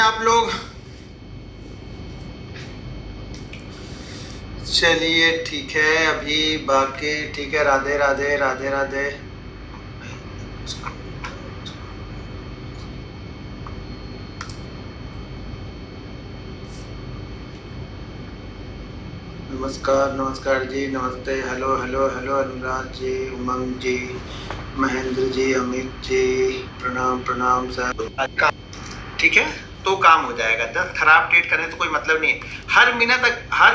आप लोग? चलिए ठीक है, अभी बाकी ठीक है। राधे राधे राधे राधे। नमस्कार नमस्कार जी, नमस्ते। Hello hello hello Anurag ji, उमंग जी, महेंद्र जी, अमित जी, प्रणाम प्रणाम सर। ठीक है, तो काम हो जाएगा। 10 खराब ट्रेड करने तो कोई मतलब नहीं है। हर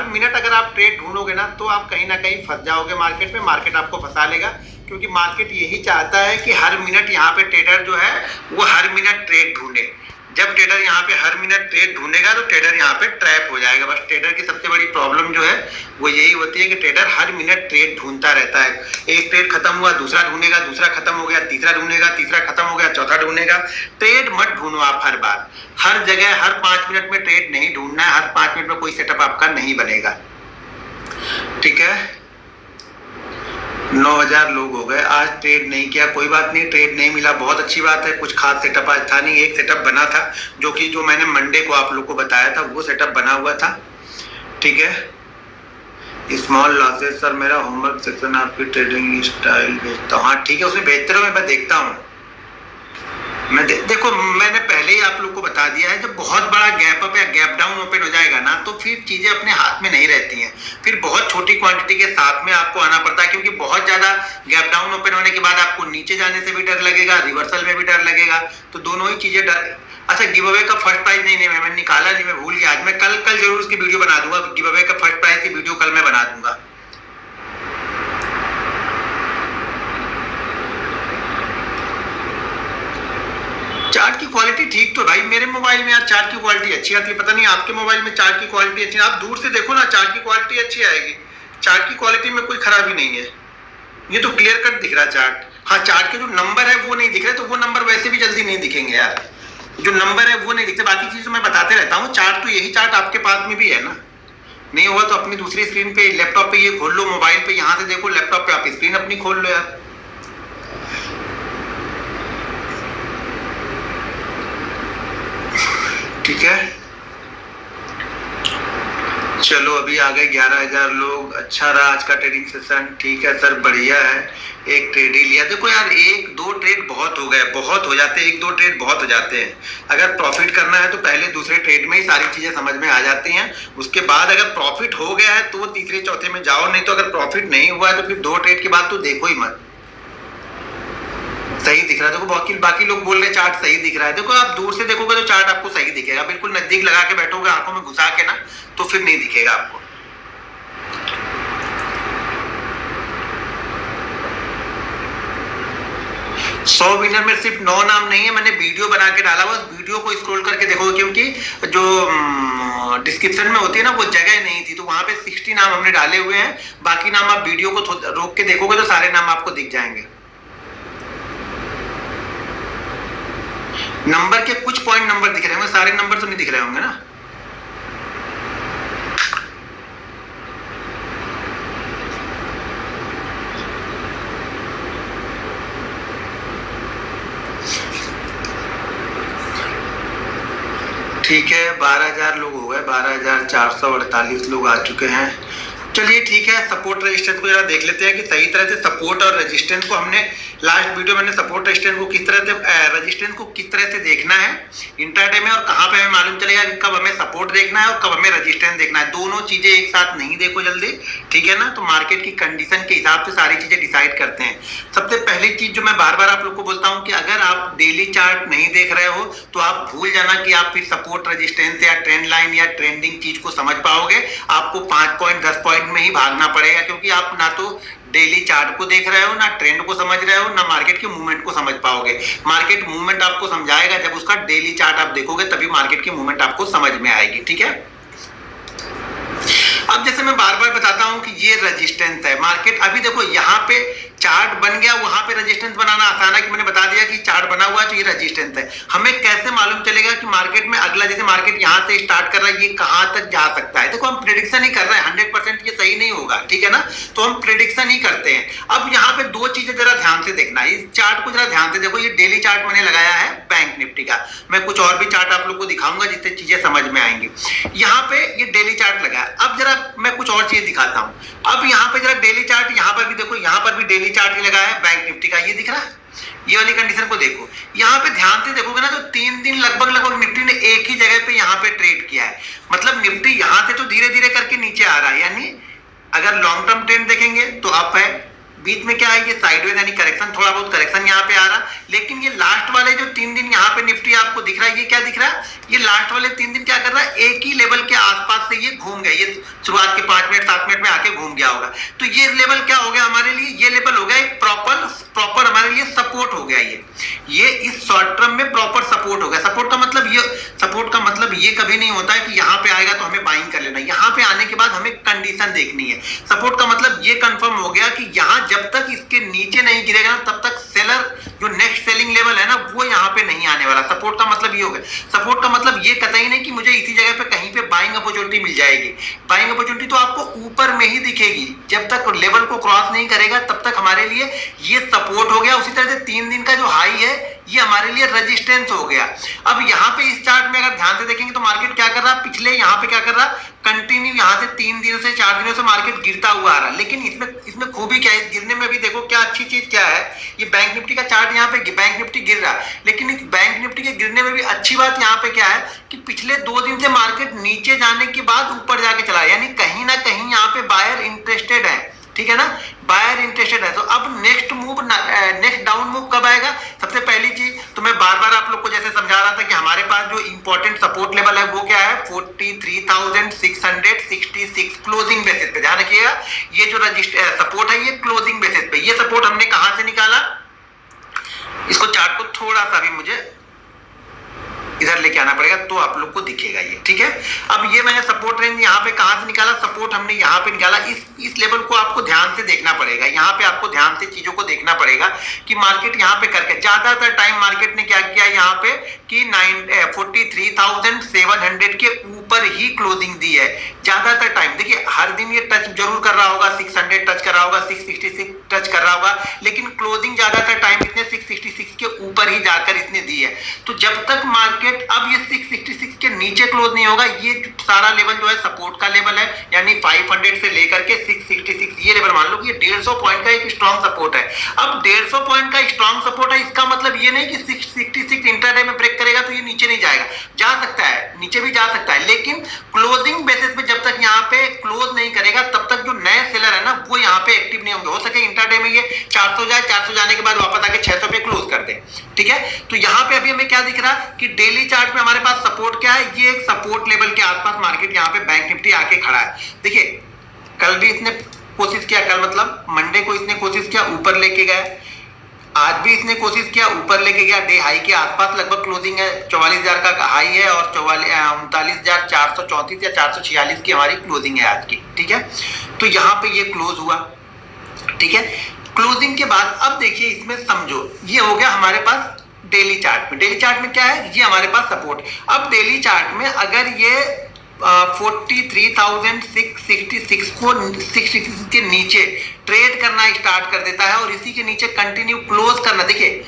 मिनट अगर आप ट्रेड ढूंढोगे ना तो आप कहीं ना कहीं फंस जाओगे मार्केट में। मार्केट आपको फंसा लेगा, क्योंकि मार्केट यही चाहता है कि हर मिनट यहाँ पे ट्रेडर जो है वो हर मिनट ट्रेड ढूंढे। जब ट्रेडर यहाँ पे हर मिनट ट्रेड ढूंढेगा तो ट्रेडर यहाँ पे ट्रैप हो जाएगा। बस ट्रेडर की सबसे बड़ी प्रॉब्लम जो है वो यही होती है कि ट्रेडर हर मिनट ट्रेड ढूंढता रहता है। एक ट्रेड खत्म हुआ, दूसरा ढूंढेगा, दूसरा खत्म हो गया, तीसरा ढूंढेगा, तीसरा खत्म हो गया, चौथा ढूंढेगा। ट्रेड मत ढूंढो आप हर बार, हर जगह हर 5 मिनट में ट्रेड नहीं ढूंढना है। हर 5 मिनट में कोई सेटअप आपका नहीं बनेगा। ठीक है, 9000 लोग हो गए। आज ट्रेड नहीं किया, कोई बात नहीं, ट्रेड नहीं मिला, बहुत अच्छी बात है। कुछ खास सेटअप आज था नहीं। एक सेटअप बना था जो मैंने मंडे को आप लोग को बताया था, वो सेटअप बना हुआ था। ठीक है, स्मॉल लॉसेस सर, मेरा होमवर्क सेक्शन आपकी ट्रेडिंग स्टाइल भेजता हूँ। हाँ ठीक है, उसमें भेजते रहो, मैं देखता हूँ। देखो, मैंने पहले ही आप लोग को बता दिया है, जब बहुत बड़ा गैप अप या गैप डाउन ओपन हो जाएगा ना तो फिर चीजें अपने हाथ में नहीं रहती हैं। फिर बहुत छोटी क्वांटिटी के साथ में आपको आना पड़ता है, क्योंकि बहुत ज्यादा गैप डाउन ओपन होने के बाद आपको नीचे जाने से भी डर लगेगा, रिवर्सल में भी डर लगेगा। तो दोनों ही चीजें डर। अच्छा, गिव अवे का फर्स्ट प्राइज नहीं मैंने निकाला नहीं, मैं भूल गया। आज मैं कल जरूर उसकी वीडियो बना दूंगा। गिव अवे का फर्स्ट प्राइज की वीडियो कल मैं बना दूंगा। चार्ट की क्वालिटी ठीक तो भाई मेरे मोबाइल में यार चार्ट की क्वालिटी अच्छी आती है। पता नहीं आपके मोबाइल में चार्ट की क्वालिटी अच्छी है। आप दूर से देखो ना, चार्ट की क्वालिटी अच्छी आएगी। चार्ट की क्वालिटी में कोई खराबी नहीं है। ये तो क्लियर कट दिख रहा है चार्ट। हाँ, चार्ट के जो नंबर है वो नहीं दिख रहे, तो वो नंबर वैसे भी जल्दी नहीं दिखेंगे यार। जो नंबर है वो नहीं दिखते, बाकी चीज तो मैं बताते रहता हूँ। चार्ट तो यही चार्ट आपके पास में भी है ना। नहीं हुआ तो अपनी दूसरी स्क्रीन पे, लैपटॉप पे ये खोल लो, मोबाइल पे यहाँ से देखो, लैपटॉप पे आप स्क्रीन अपनी खोल लो यार। ठीक है, चलो अभी आ गए 11000 लोग। अच्छा रहा आज का ट्रेडिंग सेशन। ठीक है सर, बढ़िया है। एक ट्रेड ही लिया। देखो यार, 1-2 ट्रेड बहुत हो गए, बहुत हो जाते हैं। 1-2 ट्रेड बहुत हो जाते हैं। अगर प्रॉफिट करना है तो पहले दूसरे ट्रेड में ही सारी चीजें समझ में आ जाती हैं। उसके बाद अगर प्रॉफिट हो गया है तो तीसरे चौथे में जाओ, नहीं तो अगर प्रॉफिट नहीं हुआ है तो फिर 2 ट्रेड के बाद तो देखो ही मत। सही दिख रहा है। देखो बाकी लोग बोल रहे चार्ट सही दिख रहा है। देखो, आप दूर से देखोगे तो चार्ट आपको सही दिखेगा। बिल्कुल नजदीक लगा के बैठोगे, आंखों में घुसा के ना, तो फिर नहीं दिखेगा आपको। सौ विनर में सिर्फ 9 नाम नहीं है, मैंने वीडियो बना के डाला हुआ। वीडियो को स्क्रॉल करके देखो, क्योंकि जो डिस्क्रिप्शन में होती है ना वो जगह नहीं थी, तो वहां पे 60 नाम हमने डाले हुए हैं। बाकी नाम आप वीडियो को रोक के देखोगे तो सारे नाम आपको दिख जाएंगे। नंबर के कुछ पॉइंट नंबर दिख रहे होंगे, सारे नंबर तो नहीं दिख रहे होंगे ना। ठीक है, 12000 लोग हो गए। 12448 लोग आ चुके हैं। चलिए ठीक है, सपोर्ट रेजिस्टेंस को जरा देख लेते हैं कि सही तरह से सपोर्ट और रेजिस्टेंस को हमने लास्ट वीडियो में सपोर्ट रेजिस्टेंस को किस तरह से रेजिस्टेंस को किस तरह से देखना है इंट्राडे में, और कहां पे हमें मालूम चलेगा कि कब हमें सपोर्ट देखना है और कब हमें रेजिस्टेंस देखना है। दोनों चीजें एक साथ नहीं देखो जल्दी, ठीक है ना। तो मार्केट की कंडीशन के हिसाब से सारी चीजें डिसाइड करते हैं। सबसे पहली चीज जो मैं बार बार आप लोग को बोलता हूं कि अगर आप डेली चार्ट नहीं देख रहे हो तो आप भूल जाना कि आप फिर सपोर्ट रेजिस्टेंस या ट्रेंड लाइन या ट्रेंडिंग चीज को समझ पाओगे। आपको 5 पॉइंट 10 पॉइंट में ही भागना पड़ेगा, क्योंकि आप ना तो डेली चार्ट को देख रहे हो, ना ट्रेंड को समझ रहे हो, ना मार्केट के मूवमेंट को समझ पाओगे। मार्केट मूवमेंट आपको समझाएगा जब उसका डेली चार्ट आप देखोगे, तभी मार्केट की मूवमेंट आपको समझ में आएगी। ठीक है, अब जैसे मैं बार बार बताता हूं कि ये रेजिस्टेंस है। मार्केट अभी देखो यहाँ पे चार्ट बन गया, वहां पे रेजिस्टेंस बनाना आसान है कि मैंने बता दिया कि चार्ट बना हुआ है तो ये रेजिस्टेंस है। हमें कैसे मालूम चलेगा कि मार्केट में अगला अगला जैसे मार्केट यहाँ से स्टार्ट कर रहा है, ये कहाँ तक जा सकता है। देखो हम प्रेडिक्शन ही कर रहे हैं, 100% ये सही नहीं होगा, ठीक है ना, तो हम प्रेडिक्शन ही करते हैं। अब यहाँ पे दो चीजें जरा ध्यान से देखना, इस चार्ट को जरा ध्यान से देखो। ये डेली चार्ट मैंने लगाया है बैंक निफ्टी का, मैं कुछ और भी चार्ट आप लोग को दिखाऊंगा जिससे चीजें समझ में आएंगी। यहाँ पे ये डेली चार्ट लगा है। अब जरा मैं कुछ और चीज दिखाता हूँ। अब यहाँ पे जरा डेली चार्ट, यहाँ पर भी देखो, यहाँ पर भी डेली चार्ट ही लगा है बैंक निफ्टी का, ये दिख रहा है, ये वाली कंडीशन को देखो। यहाँ पे ध्यान से देखोगे ना तो 3 दिन लगभग निफ्टी ने एक ही जगह पे यहाँ पे ट्रेड किया है। मतलब निफ्टी यहाँ से तो धीरे धीरे करके नीचे आ रहा है, यानी अगर लॉन्ग टर्म ट्रेंड देखेंगे तो अप है, बीच में क्या है ये साइडवेज यानी करेक्शन, थोड़ा बहुत करेक्शन यहाँ पे आ रहा। लेकिन ये लास्ट वाले जो 3 दिन यहाँ पे निफ्टी आपको दिख रहा है, ये क्या दिख रहा है, ये लास्ट वाले 3 दिन क्या कर रहा है, एक ही लेवल के आसपास से ये घूम गया। ये शुरुआत के 5 मिनट 7 मिनट में आके घूम गया होगा। तो ये लेवल क्या हो गया हमारे लिए, ये लेवल हो गया एक प्रॉपर हमारे लिए सपोर्ट हो गया। ये इस शॉर्ट टर्म में प्रॉपर सपोर्ट हो गया। सपोर्ट का मतलब ये कभी नहीं होता है कि यहाँ पे आएगा तो हमें बाइंग कर लेना। यहाँ पे आने के बाद हमें कंडीशन देखनी है। सपोर्ट का मतलब ये कंफर्म हो गया कि यहाँ जब तक इसके नीचे नहीं गिरेगा ना तब तक सेलर जो नेक्स्ट सेलिंग लेवल है ना वो यहाँ पे नहीं आने वाला। सपोर्ट का मतलब ये हो गया। सपोर्ट का मतलब ये कतई नहीं कि मुझे इसी जगह पे कहीं पे बाइंग अपॉर्चुनिटी मिल जाएगी। बाइंग अपॉर्चुनिटी तो आपको ऊपर में ही दिखेगी, जब तक लेवल को क्रॉस नहीं करेगा तब तक हमारे लिए ये सपोर्ट हो गया। उसी तरह से 3 दिन का जो हाई है ये हमारे लिए रेजिस्टेंस हो गया। अब यहाँ पे इस चार्ट में अगर ध्यान से देखेंगे तो मार्केट क्या कर रहा है, पिछले यहाँ पे क्या कर रहा है, कंटिन्यू यहाँ से 3 दिनों से 4 दिनों से मार्केट गिरता हुआ आ रहा है। लेकिन इसमें खूबी क्या है, गिरने में भी देखो क्या अच्छी चीज क्या है, ये बैंक निफ्टी का चार्ट यहाँ पे बैंक निफ्टी गिर रहा है। लेकिन इस बैंक निफ्टी के गिरने में भी अच्छी बात यहाँ पे क्या है कि पिछले 2 दिन से मार्केट नीचे जाने के बाद ऊपर जाके चला, यानी कहीं ना कहीं यहाँ पे बायर इंटरेस्टेड है, ठीक है ना, बायर इंटरेस्टेड है। तो अब नेक्स्ट डाउन मूव कब आएगा, सबसे पहली चीज तो मैं बार बार आप लोग को जैसे समझा रहा था कि हमारे पास जो इंपॉर्टेंट सपोर्ट लेवल है वो क्या है, 43,666 क्लोजिंग बेसिस पे। ध्यान रखिएगा ये जो सपोर्ट है ये क्लोजिंग बेसिस पे। ये सपोर्ट हमने कहां से निकाला, इसको चार्ट को थोड़ा सा भी मुझे इधर लेके आना पड़ेगा तो आप लोग को दिखेगा ये, ठीक है। अब ये मैंने सपोर्ट रेंज यहाँ पे कहां से निकाला, सपोर्ट हमने यहाँ पे निकाला। इस लेवल को आपको ध्यान से देखना पड़ेगा, यहाँ पे आपको ध्यान से चीजों को देखना पड़ेगा कि मार्केट यहाँ पे करके ज्यादातर टाइम मार्केट ने क्या किया यहाँ पे कि 43,700 के ऊपर ही क्लोजिंग दी है ज्यादातर टाइम। देखिए हर दिन ये टच जरूर कर रहा होगा, 600 टच कर रहा होगा, 666 टच कर रहा होगा, लेकिन क्लोजिंग ज्यादातर टाइम इसने 666 के ऊपर ही जाकर इसने दी है। तो जब तक मार्केट अब ये 666 के नीचे क्लोज नहीं होगा, ये सारा लेवल जो है सपोर्ट का लेवल है, यानी 500 से लेकर के 666 ये लेवल मान लो कि ये 150 पॉइंट का एक स्ट्रॉन्ग सपोर्ट है। अब 150 पॉइंट का स्ट्रॉन्ग सपोर्ट है, इसका मतलब ये नहीं कि 666 इंट्राडे में ब्रेक करेगा तो ये नीचे नहीं जाएगा, जा सकता है, नीचे भी जा सकता है, लेकिन क्लोजिंग बेसिस पे जब तक यहाँ पे क्लोज नहीं करेगा तब तक जो नए सेलर है ना वो यहाँ पे एक्टिव नहीं होंगे। हो सके इंट्राडे में ये 400 जाए, 400 जाने के बाद वापस आके 600 पे क्लोज कर दे, ठीक है। तो यहाँ पे अभी हमें क्या दिख रहा है कि डेली चार्ट में हमारे पास सपोर्ट क्या है, ये एक सपोर्ट लेवल के आसपास मार्केट यहाँ पे बैंक निफ्टी आके खड़ा है। देखिए कल भी इसने कोशिश किया, कल मतलब मंडे को इसने कोशिश किया ऊपर लेके गया, आज भी इसने कोशिश किया ऊपर लेके गया, डे हाई के आसपास लगभग क्लोजिंग है, 44,000 का हाई है और 39,434 या 446 की हमारी क्लोजिंग है आज की, ठीक है। तो यहाँ पे ये क्लोज हुआ, ठीक है। क्लोजिंग के बाद अब देखिए इसमें समझो ये हो गया हमारे पास डेली चार्ट में। डेली चार्ट में क्या है, ये हमारे पास सपोर्ट। अब डेली चार्ट में अगर ये 43,666 को 66 के नीचे ट्रेड करना स्टार्ट कर देता है और इसी के नीचे कंटिन्यू क्लोज करना, देखिए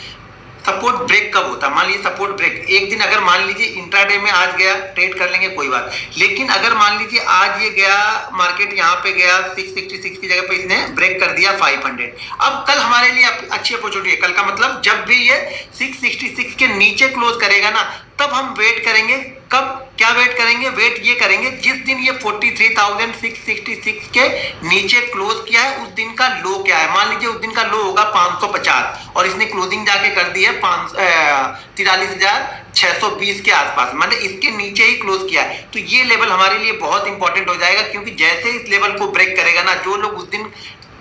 सपोर्ट ब्रेक कब होता है, मान लीजिए सपोर्ट ब्रेक एक दिन अगर मान लीजिए इंट्राडे में आज गया ट्रेड कर लेंगे कोई बात, लेकिन अगर मान लीजिए आज ये गया मार्केट यहाँ पे गया 666 की जगह पे इसने ब्रेक कर दिया 500, अब कल हमारे लिए अच्छी अपॉर्चुनिटी है। कल का मतलब जब भी ये 666 के नीचे क्लोज करेगा ना तब हम वेट करेंगे। कब क्या वेट करेंगे, वेट ये करेंगे जिस दिन ये 43,666 के नीचे क्लोज किया है उस दिन का लो क्या है। मान लीजिए उस दिन का लो होगा 550 और इसने क्लोजिंग जाके कर दी है 43,620 के आसपास, मतलब इसके नीचे ही क्लोज किया है। तो ये लेवल हमारे लिए बहुत इंपॉर्टेंट हो जाएगा, क्योंकि जैसे इस लेवल को ब्रेक करेगा ना, जो लोग उस दिन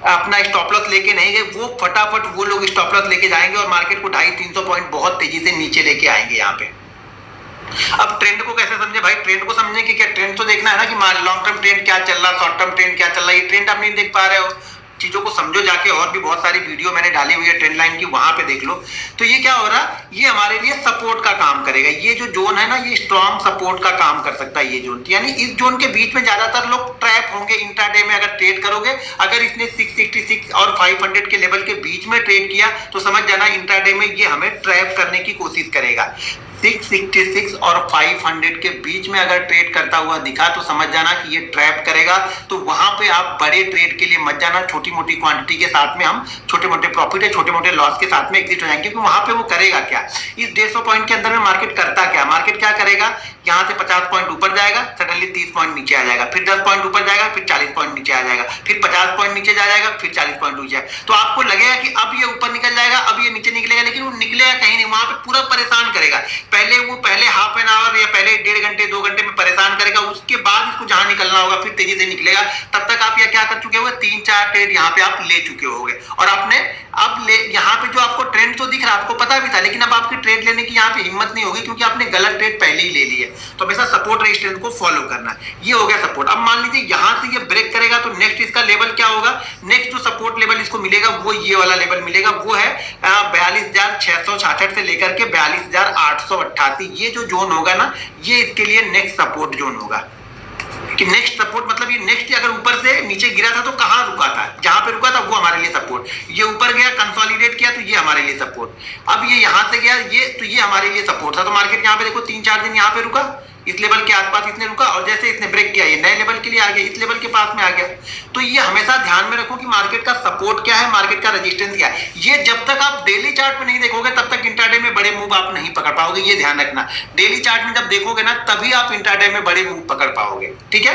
अपना स्टॉप लॉस लेके नहीं गए वो फटाफट वो लोग स्टॉप लॉस लेके जाएंगे और मार्केट को 250-300 पॉइंट बहुत तेजी से नीचे लेके आएंगे यहाँ पे। अब ट्रेंड को कैसे समझे भाई, ट्रेंड को समझने की क्या, ट्रेंड तो देखना है ना कि लॉन्ग टर्म ट्रेंड क्या चल रहा है, शॉर्ट टर्म ट्रेंड क्या चल रहा है। ये ट्रेंड आप नहीं देख पा रहे हो, चीजों को समझो जाके, और भी बहुत सारी वीडियो मैंने डाली हुई है ट्रेंड लाइन की, वहां पे देख लो। तो ये क्या हो रहा, ये हमारे लिए सपोर्ट का काम करेगा। ये जो जोन है ना, ये स्ट्रॉन्ग सपोर्ट का काम कर सकता है ये जोन, यानी इस जोन के बीच में ज्यादातर लोग ट्रैप होंगे इंट्राडे में अगर ट्रेड करोगे। अगर इसने 666 और 500 के लेवल के बीच में ट्रेड किया तो समझ जाना इंट्राडे में ये हमें ट्रैप करने की कोशिश करेगा। 666 और 500 के बीच में अगर ट्रेड करता हुआ दिखा तो समझ जाना कि ये ट्रैप करेगा। तो वहां पे आप बड़े ट्रेड के लिए मत जाना, छोटी मोटी क्वांटिटी के साथ में हम छोटे मोटे प्रॉफिट है, छोटे मोटे लॉस के साथ में एग्जिट हो जाएंगे। क्योंकि वहां पे वो करेगा क्या, इस 150 पॉइंट के अंदर में मार्केट करता क्या, मार्केट क्या करेगा, यहाँ से 50 पॉइंट ऊपर जाएगा, सडनली 30 पॉइंट नीचे आ जाएगा, फिर 10 पॉइंट ऊपर जाएगा, फिर 40 पॉइंट नीचे आ जाएगा, फिर 50 पॉइंट नीचे जा जाएगा, फिर 40 पॉइंट नीचे जाएगा। तो आपको लगेगा कि अब ये ऊपर निकल जाएगा, अब ये नीचे निकलेगा, लेकिन वो निकलेगा कहीं नहीं, वहां पे पूरा परेशान करेगा। पहले हाफ एन आवर या पहले 1.5 घंटे 2 घंटे में परेशान करेगा, उसके बाद इसको जहां निकलना होगा फिर तेजी से निकलेगा। तब तक आप ये क्या कर चुके होगे, 3-4 ट्रेड यहाँ पे आप ले चुके होगे, और आपने अब यहाँ पे जो आपको ट्रेंड तो दिख रहा है, आपको पता भी था, लेकिन अब आपकी ट्रेड लेने की यहाँ पे हिम्मत नहीं होगी क्योंकि आपने गलत ट्रेड पहले ही ले ली है। तो हमेशा सपोर्ट रेजिस्टेंस को फॉलो करना है। ये हो गया सपोर्ट। अब मान लीजिए यहाँ से ये ब्रेक करेगा तो नेक्स्ट इसका लेवल क्या होगा, नेक्स्ट जो सपोर्ट लेवल इसको मिलेगा वो ये वाला लेवल मिलेगा, वो है 42,666 से लेकर के 42,888। ये जो जोन होगा ना, ये इसके लिए नेक्स्ट सपोर्ट जोन होगा। कि नेक्स्ट सपोर्ट मतलब ये नेक्स्ट अगर ऊपर से नीचे गिरा था तो कहां रुका था, जहां पे रुका था वो हमारे लिए सपोर्ट। ये ऊपर गया कंसोलिडेट किया तो ये हमारे लिए सपोर्ट। अब ये यहां से गया ये, तो ये हमारे लिए सपोर्ट था। तो मार्केट यहां पे देखो 3-4 दिन यहां पे रुका, इस लेवल के आसपास इसने रुका, और जैसे इसने ब्रेक किया ये नए लेवल के लिए आ गया, इस लेवल के पास में आ गया। तो ये हमेशा ध्यान में रखो कि मार्केट का सपोर्ट क्या है, मार्केट का रेजिस्टेंस क्या है। ये जब तक आप डेली चार्ट में नहीं देखोगे तब तक इंट्राडे में बड़े मूव आप नहीं पकड़ पाओगे, ये ध्यान रखना। डेली चार्ट में जब देखोगे ना तभी आप इंट्राडे में बड़े मूव पकड़ पाओगे, ठीक है।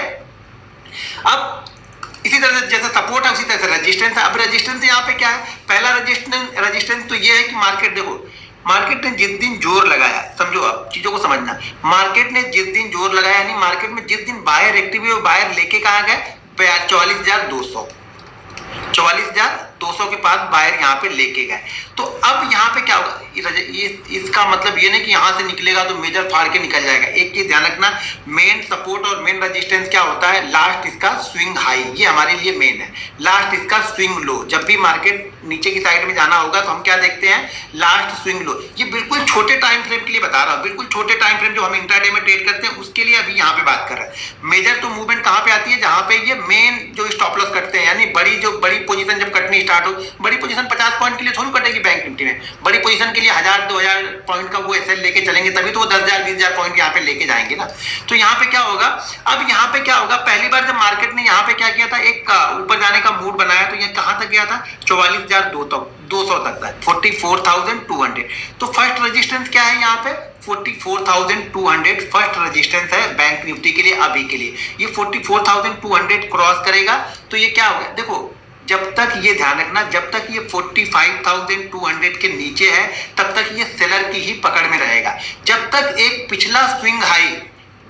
अब इसी तरह से जैसे सपोर्ट है उसी तरह से रेजिस्टेंस है। अब रेजिस्टेंस यहाँ पे क्या है, पहला रेजिस्टेंस तो ये है कि मार्केट देखो, मार्केट ने जिस दिन जोर लगाया, समझो आप चीजों को समझना, मार्केट ने जिस दिन जोर लगाया, यानी मार्केट में जिस दिन बायर एक्टिव हुए, बायर लेके कहाँ गए, 44,200 के पास बायर यहाँ पे लेके गए। तो अब यहाँ पे क्या होगा, इसका मतलब ये नहीं कि यहाँ से निकलेगा तो मेजर फाड़ के निकल जाएगा। एक चीज ध्यान रखना, मेन सपोर्ट और मेन रेजिस्टेंस क्या होता है, लास्ट इसका स्विंग हाई, ये हमारे लिए मेन है। लास्ट इसका स्विंग लो, जब भी मार्केट नीचे की साइड में जाना होगा तो हम क्या देखते हैं, लास्ट स्विंग लो। ये बिल्कुल छोटे टाइम फ्रेम के लिए बता रहा हूँ, बिल्कुल छोटे टाइम फ्रेम जो हम इंट्राडे में ट्रेड करते हैं उसके लिए अभी यहाँ पे बात कर रहे हैं। मेजर तो मूवमेंट कहाँ पे आती है, जहां पे ये मेन जो स्टॉप लॉस करते हैं, यानी बड़ी पोजीशन जब कटनी स्टार्ट हो, बड़ी पोजीशन 50 पॉइंट के लिए थोड़ी कटेगी बैंक निफ्टी में, बड़ी पोजीशन के लिए 1000-2000 पॉइंट का वो एसएल लेके चलेंगे, तभी तो वो 10,000-20,000 पॉइंट यहाँ पे लेके जाएंगे ना। तो यहाँ पे क्या होगा, अब यहाँ पे क्या होगा, पहली बार जब मार्केट ने यहाँ पे क्या किया था, एक ऊपर जाने का मूड बनाया, तो ये कहाँ तक गया था, 44,200 तक था, 44,200। तो फर्स्ट रेजिस्टेंस क्या है यहाँ पे, 44,200 फर्स्ट रेजिस्टेंस है बैंक निफ्टी के लिए अभी के लिए। ये 44,200 क्रॉस करेगा तो ये क्या होगा, देखो जब तक ये ध्यान रखना, जब तक ये 45,200 के नीचे है तब तक ये सेलर की ही पकड़ में रहेगा। जब तक एक पिछला स्विंग हाई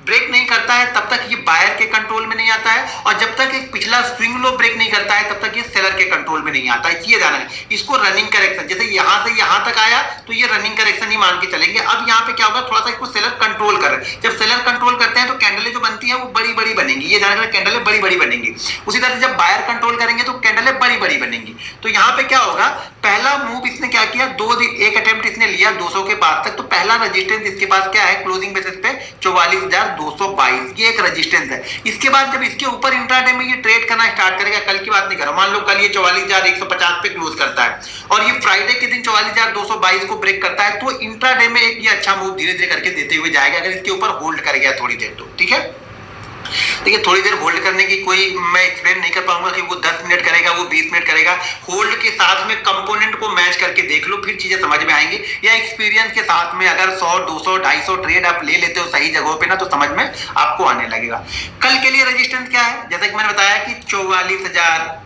ब्रेक नहीं करता है तब तक ये बायर के कंट्रोल में नहीं आता है, और जब तक एक पिछला स्विंग लो ब्रेक नहीं करता है तब तक ये सेलर के कंट्रोल में नहीं आता है। ये ध्यान है, इसको रनिंग करेक्शन, जैसे यहां से यहां तक आया तो ये रनिंग करेक्शन ही मान के चलेंगे। अब यहाँ पे क्या होगा, थोड़ा सा इसको सेलर कंट्रोल कर रहे हैं। जब सेलर कंट्रोल करते हैं तो कैंडलें जो बनती है वो बड़ी बड़ी बनेंगी, ये ध्यान रखना, कैंडलें बड़ी बड़ी बनेंगी। उसी तरह से जब बायर कंट्रोल करेंगे तो कैंडलें बड़ी बड़ी बनेंगी। तो यहाँ पे क्या होगा, पहला मूव इसने क्या किया, एक अटेम्प्ट इसने लिया 200 के पास तक, तो पहला रेजिस्टेंस इसके पास क्या है, क्लोजिंग बेसिस पे 44,222, ये एक रेजिस्टेंस है। इसके बाद जब इसके ऊपर इंट्राडे में ये ट्रेड करना स्टार्ट करेगा, कल की बात नहीं कर रहा, मान लो कल ये 44,150 पे क्लोज करता है और ये फ्राइडे के दिन 44,222 को ब्रेक करता है, तो इंट्राडे में एक ये अच्छा मूव धीरे धीरे करके देते हुए जाएगा, अगर इसके ऊपर होल्ड कर गया थोड़ी देर तो, ठीक है। देखिए थोड़ी देर होल्ड करने की कोई मैं एक्सप्लेन नहीं कर पाऊंगा कि वो 10 मिनट करेगा, वो 20 मिनट करेगा। होल्ड के साथ में कंपोनेंट को मैच करके देख लो, फिर चीजें समझ में आएंगी। या एक्सपीरियंस के साथ में अगर 100, 200, 250 ट्रेड आप ले लेते हो सही जगहों पे ना, तो समझ में आपको आने लगेगा। कल के लिए रेजिस्टेंस क्या है, जैसा कि मैंने बताया कि 44,000,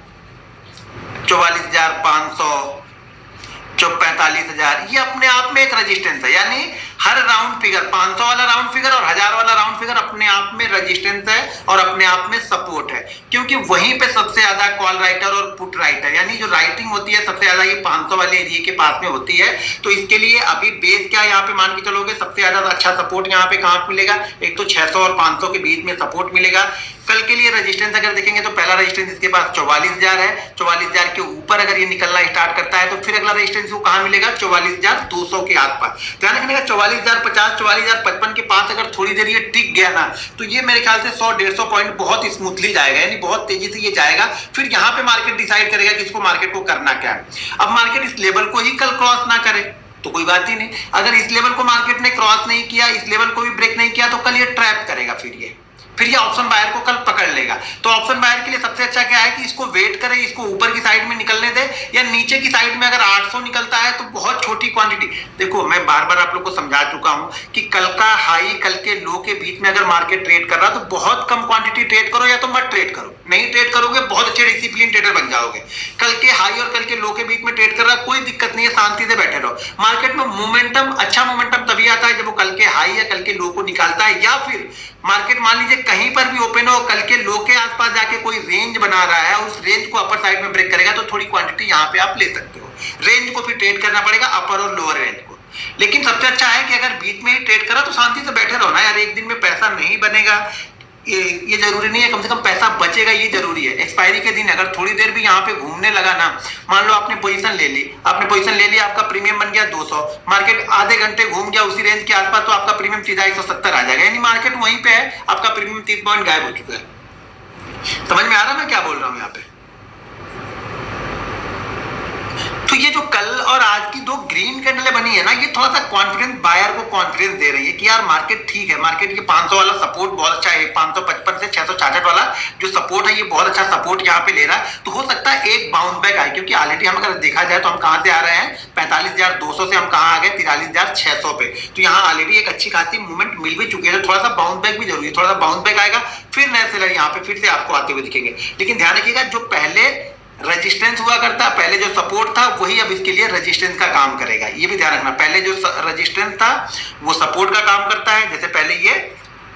44,500, 45,000, ये अपने आप में एक रेजिस्टेंस है। यानी हर राउंड फिगर, 500 वाला राउंड फिगर और 1000 वाला राउंड फिगर अपने आप में रेजिस्टेंस है और अपने आप में सपोर्ट है, क्योंकि वहीं पे सबसे ज्यादा कॉल राइटर और पुट राइटर, यानी जो राइटिंग होती है सबसे ज्यादा ये 500 वाले एरिया के पास में होती है। तो इसके लिए अभी बेस क्या यहाँ पे मान के चलोगे, सबसे ज्यादा अच्छा सपोर्ट यहाँ पे कहाँ मिलेगा, एक तो 600 और 500 के बीच में सपोर्ट मिलेगा। कल के लिए रेजिस्टेंस अगर देखेंगे तो पहला रेजिस्टेंस इसके पास 44,000 है। 44,000 के ऊपर अगर ये निकलना स्टार्ट करता है तो फिर अगला रेजिस्टेंस को कहां मिलेगा, 44,200 के आसपास। ध्यान रखिएगा 44,050 44,055 के पास अगर थोड़ी देर ये टिक गया ना तो ये मेरे ख्याल से 100-150 पॉइंट बहुत स्मूथली जाएगा, यानी बहुत तेजी से ये जाएगा। फिर यहाँ पे मार्केट डिसाइड करेगा कि इसको मार्केट को करना क्या है। अब मार्केट इस लेवल को ही कल क्रॉस ना करे तो कोई बात ही नहीं। अगर इस लेवल को मार्केट ने क्रॉस नहीं किया, इस लेवल को भी ब्रेक नहीं किया तो कल ये ट्रैप करेगा, फिर ये ऑप्शन बायर को कल पकड़ लेगा। तो ऑप्शन बायर के लिए सबसे अच्छा क्या है कि इसको वेट करे, इसको ऊपर की साइड में निकलने दे, या नीचे की साइड में अगर 800 निकलता है तो बहुत छोटी क्वांटिटी। देखो मैं बार बार आप लोग को समझा चुका हूं कि कल का हाई कल के लो के बीच में अगर मार्केट ट्रेड कर रहा तो बहुत कम क्वांटिटी ट्रेड करो या तो मत ट्रेड करो। नहीं ट्रेड करोगे बहुत अच्छे डिसिप्लिन ट्रेडर बन जाओगे। कल के हाई और कल के लो के बीच में ट्रेड कर रहा कोई दिक्कत नहीं है, शांति से बैठे रहो। मार्केट में मोमेंटम, अच्छा मोमेंटम तभी आता है जब वो कल के हाई या कल के लो को निकालता है, या फिर मार्केट मान लीजिए कहीं पर भी ओपन हो कल के लो के आसपास जाके कोई रेंज बना रहा है, उस रेंज को अपर साइड में ब्रेक करेगा तो थोड़ी क्वांटिटी यहाँ पे आप ले सकते हो। रेंज को फिर ट्रेड करना पड़ेगा, अपर और लोअर रेंज को। लेकिन सबसे अच्छा है कि अगर बीच में ही ट्रेड करा तो शांति से बैठे रहो ना यार। एक दिन में पैसा नहीं बनेगा ये जरूरी नहीं है, कम से कम पैसा बचेगा ये जरूरी है। एक्सपायरी के दिन अगर थोड़ी देर भी यहाँ पे घूमने लगा ना, मान लो आपने पोजीशन ले ली, आपका प्रीमियम बन गया 200, मार्केट आधे घंटे घूम गया उसी रेंज के आसपास तो आपका प्रीमियम सीधा 170 आ जाएगा, यानी मार्केट वहीं पे है, आपका प्रीमियम 30 पॉइंट गायब हो चुका है। समझ में आ रहा है मैं क्या बोल रहा हूँ यहाँ पे? तो ये जो कल और आज की दो ग्रीन कैंडलें बनी है ना, ये थोड़ा सा कॉन्फिडेंस बायर को कॉन्फिडेंस दे रही है कि यार मार्केट ठीक है। मार्केट के 500 वाला सपोर्ट बहुत अच्छा है, 555 से 666 वाला जो सपोर्ट है ये बहुत अच्छा सपोर्ट यहाँ पे ले रहा है। तो हो सकता है एक बाउंस बैक आए, क्योंकि ऑलरेडी हम अगर देखा जाए तो हम कहां से आ रहे हैं, 45,200 से हम कहां आ गए 43,600 पे। तो यहाँ ऑलरेडी एक अच्छी खासी मूवमेंट मिल भी चुकी है, तो थोड़ा सा बाउंस बैक भी जरूरी है। थोड़ा सा बाउंस बैक आएगा फिर नए सेलर यहाँ पे फिर से आपको आते हुए दिखेंगे। लेकिन ध्यान रखिएगा जो पहले रेजिस्टेंस हुआ करता, पहले जो सपोर्ट था वही अब इसके लिए रेजिस्टेंस का काम करेगा, ये भी ध्यान रखना। पहले जो रेजिस्टेंस था वो सपोर्ट का काम करता है। जैसे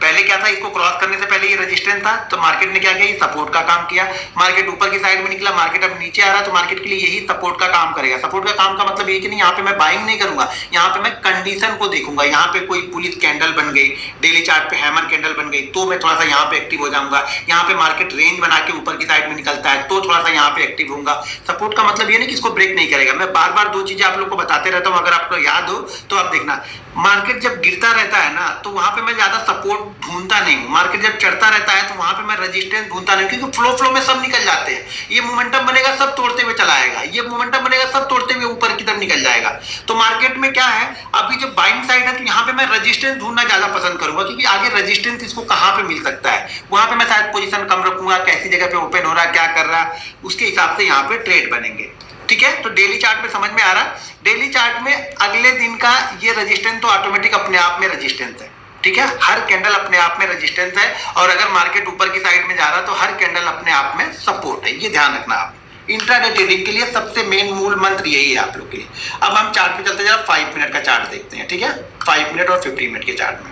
पहले क्या था, इसको क्रॉस करने से पहले ये रेजिस्टेंस था तो मार्केट ने क्या किया, ये सपोर्ट का काम किया। मार्केट ऊपर की साइड में निकला, मार्केट अब नीचे आ रहा तो मार्केट के लिए यही सपोर्ट का काम करेगा। सपोर्ट का काम का मतलब ये कि नहीं यहाँ पे मैं बाइंग नहीं करूंगा, यहाँ पे मैं कंडीशन को देखूंगा। यहाँ पे कोई पुलिस कैंडल बन गई, डेली चार्ट पे हैमर कैंडल बन गई तो मैं थोड़ा सा यहाँ पे एक्टिव हो जाऊंगा। यहाँ पे मार्केट रेंज बना के ऊपर की साइड में निकलता है तो थोड़ा सा यहाँ पे एक्टिव होऊंगा। सपोर्ट का मतलब ये नहीं कि इसको ब्रेक नहीं करेगा। मैं बार बार दो चीजें आप लोग को बताते रहता हूँ, अगर आपको याद हो तो आप देखना। मार्केट जब गिरता रहता है ना तो वहां पे मैं ज्यादा सपोर्ट ढूंढता नहीं हूं। मार्केट जब चढ़ता रहता है तो वहां पे मैं रेजिस्टेंस ढूंढता नहीं, क्योंकि फ्लो में सब निकल जाते हैं। ये मोमेंटम बनेगा सब तोड़ते हुए चला आएगा, ये मोमेंटम बनेगा सब तोड़ते हुए ऊपर की तरफ निकल जाएगा। तो मार्केट में क्या है, अभी जो बाइंग साइड है तो यहाँ पे मैं रेजिस्टेंस ढूंढना ज्यादा पसंद करूंगा, क्योंकि आगे रेजिस्टेंस इसको कहाँ पे मिल सकता है वहां पे मैं शायद पोजीशन कम रखूंगा, कैसी जगह पे ओपन हो रहा है, क्या कर रहा है, उसके हिसाब से यहाँ पे ट्रेड बनेंगे। ठीक है, तो डेली चार्ट में समझ में आ रहा। डेली चार्ट में अगले दिन का ये रेजिस्टेंस तो ऑटोमेटिक अपने आप में रेजिस्टेंस है। ठीक है, हर कैंडल अपने आप में रेजिस्टेंस है, और अगर मार्केट ऊपर की साइड में जा रहा तो हर कैंडल अपने आप में सपोर्ट है। ये ध्यान रखना आप। इंट्राडे ट्रेडिंग के लिए सबसे मेन मूल मंत्र यही है आप लोग के लिए। अब हम चार्ट पे चलते जरा 5 मिनट का चार्ट देखते हैं। ठीक है, 5 मिनट और 50 मिनट के चार्ट में